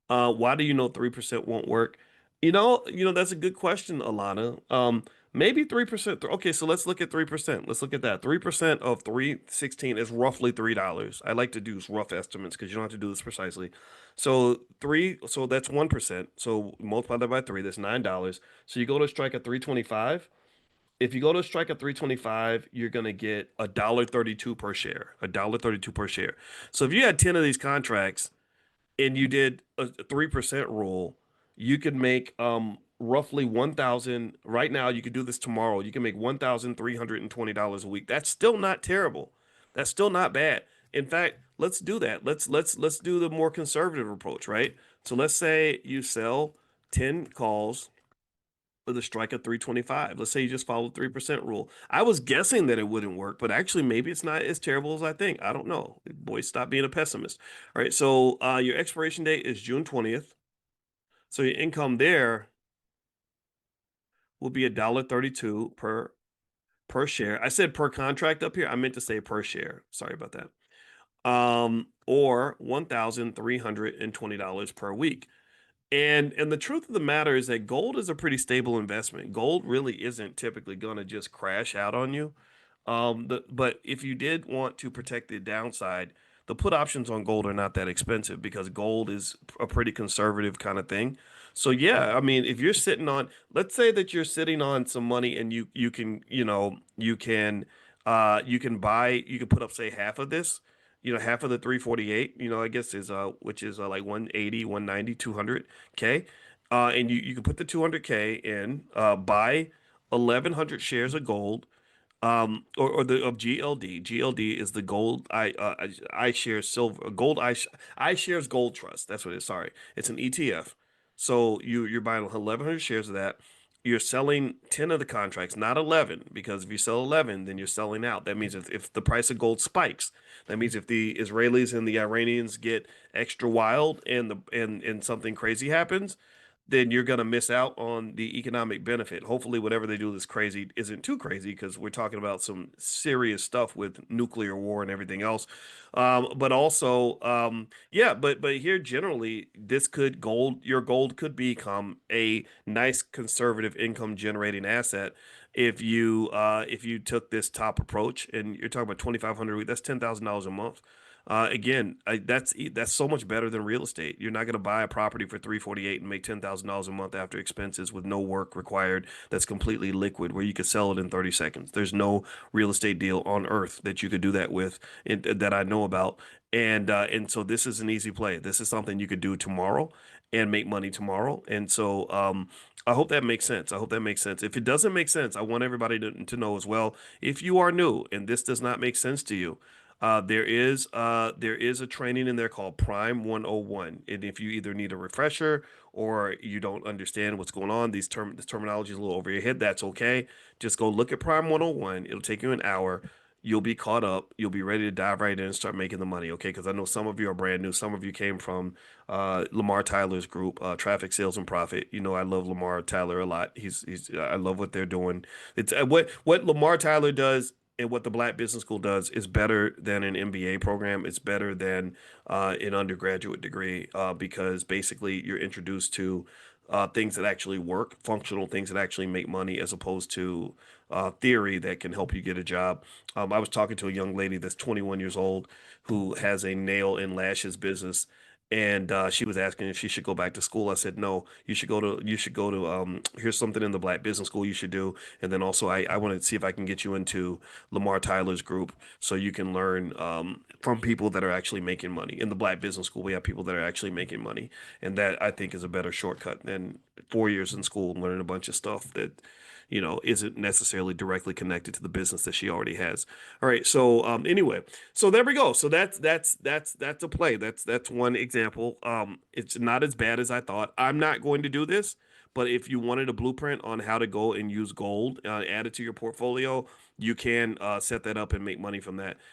Why do you know 3% won't work? That's a good question, Alana. Maybe 3%. Okay, so let's look at 3%. Let's look at that. 3% of 316 is roughly $3. I like to do rough estimates because you don't have to do this precisely. So that's 1%. So multiply that by three, that's $9. So you go to strike at 325. If you go to strike at 325, you're gonna get $1.32 per share. $1.32 per share. So if you had 10 of these contracts and you did a 3% rule, you could make roughly 1,000. Right now, you could do this tomorrow. You can make $1,320 a week. That's still not terrible. That's still not bad. In fact, let's do that. Let's do the more conservative approach, right? So let's say you sell 10 calls with a strike of 325. Let's say you just follow the 3% rule. I was guessing that it wouldn't work, but actually maybe it's not as terrible as I think. I don't know. Boy, stop being a pessimist. All right, so your expiration date is June 20th. So your income there will be $1.32 per share. I said per contract up here. I meant to say per share. Sorry about that. Or $1,320 per week. And the truth of the matter is that gold is a pretty stable investment. Gold really isn't typically going to just crash out on you. But if you did want to protect the downside, the put options on gold are not that expensive because gold is a pretty conservative kind of thing. So yeah, I mean, if you're sitting on, let's say that you're sitting on some money and you can, you can buy, you can put up say half of this, half of the 348, I guess is which is like 180, 190, 200K. And you can put the 200K in, buy 1,100 shares of gold, or the of GLD. GLD is the gold I share silver gold I shares gold trust. That's what it is. Sorry, it's an ETF. So you're buying 1,100 shares of that. You're selling 10 of the contracts, not 11, because if you sell 11, then you're selling out. That means if the price of gold spikes, that means if the Israelis and the Iranians get extra wild and something crazy happens, then you're going to miss out on the economic benefit. Hopefully, whatever they do that's crazy isn't too crazy because we're talking about some serious stuff with nuclear war and everything else. But also, yeah, but here generally, your gold could become a nice conservative income generating asset if you took this top approach and you're talking about 2,500 a week, that's $10,000 a month. Again, that's so much better than real estate. You're not going to buy a property for 348 and make $10,000 a month after expenses with no work required. That's completely liquid, where you could sell it in 30 seconds. There's no real estate deal on earth that you could do that with, that I know about. And so this is an easy play. This is something you could do tomorrow and make money tomorrow. And so I hope that makes sense. I hope that makes sense. If it doesn't make sense, I want everybody to know as well. If you are new and this does not make sense to you, there is a training in there called Prime 101. And if you either need a refresher or you don't understand what's going on, this terminology is a little over your head, that's okay. Just go look at Prime 101. It'll take you an hour. You'll be caught up. You'll be ready to dive right in and start making the money, okay? Because I know some of you are brand new. Some of you came from Lamar Tyler's group, Traffic Sales and Profit. I love Lamar Tyler a lot. I love what they're doing. It's what Lamar Tyler does and what the Black Business School does is better than an MBA program. It's better than an undergraduate degree because basically you're introduced to things that actually work, functional things that actually make money, as opposed to theory that can help you get a job. I was talking to a young lady that's 21 years old who has a nail and lashes business. And she was asking if she should go back to school. I said, no, you should go to, here's something in the Black Business School you should do. And then also, I want to see if I can get you into Lamar Tyler's group so you can learn from people that are actually making money. In the Black Business School, we have people that are actually making money. And that I think is a better shortcut than 4 years in school and learning a bunch of stuff that, isn't necessarily directly connected to the business that she already has. All right. So anyway, so there we go. So that's a play. That's one example. It's not as bad as I thought. I'm not going to do this. But if you wanted a blueprint on how to go and use gold, add it to your portfolio, you can set that up and make money from that.